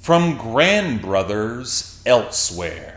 From Grandbrothers Elsewhere.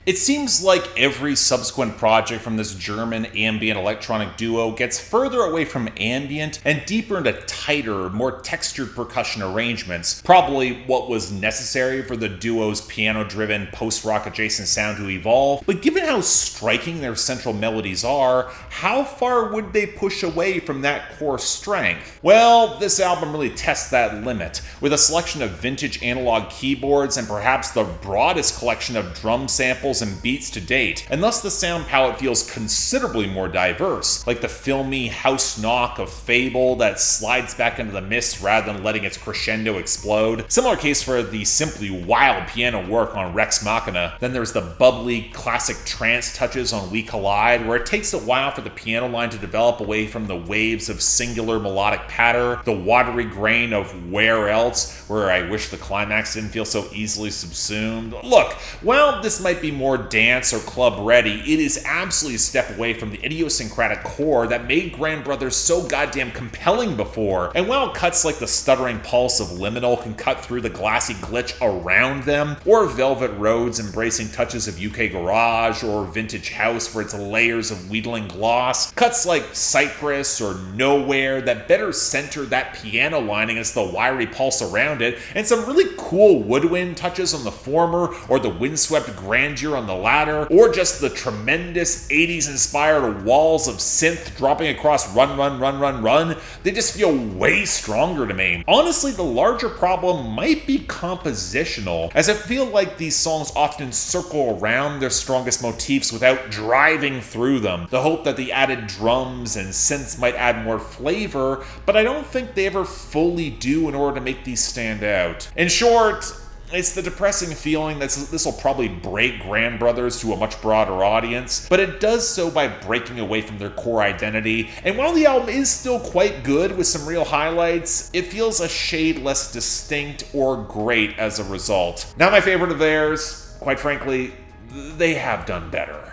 It seems like every subsequent project from this German ambient electronic duo gets further away from ambient and deeper into tighter, more textured percussion arrangements, probably what was necessary for the duo's piano-driven post-rock adjacent sound to evolve, but given how striking their central melodies are, how far would they push away from that core strength? Well, this album really tests that limit, with a selection of vintage analog keyboards and perhaps the broadest collection of drum samples and beats to date, and thus the sound palette feels considerably more diverse, like the filmy house knock of Fable that slides back into the mist rather than letting its crescendo explode. Similar case for the simply wild piano work on Rex Machina. Then there's the bubbly, classic trance touches on We Collide, where it takes a while for the piano line to develop away from the waves of singular melodic patter, the watery grain of Where Else, where I wish the climax didn't feel so easily subsumed. Look, while this might be more dance or club ready, it is absolutely a step away from the idiosyncratic core that made Grandbrothers so goddamn compelling before. And while cuts like the stuttering pulse of Liminal can cut through the glassy glitch around them, or Velvet Road's embracing touches of UK garage, or vintage house for its layers of wheedling gloss, cuts like Cypress or Nowhere that better center that piano line against the wiry pulse around it, and some really cool woodwind touches on the former, or the windswept grandeur on the latter, or just the tremendous 80s inspired walls of synth dropping across Run, Run, Run, Run, Run, they just feel way stronger to me. Honestly, the larger problem might be compositional, as I feel like these songs often circle around their strongest motifs without driving through them. The hope that the added drums and synths might add more flavor, but I don't think they ever fully do in order to make these stand out. In short, it's the depressing feeling that this will probably break Grandbrothers to a much broader audience, but it does so by breaking away from their core identity, and while the album is still quite good with some real highlights, it feels a shade less distinct or great as a result. Not my favorite of theirs. Quite frankly, they have done better.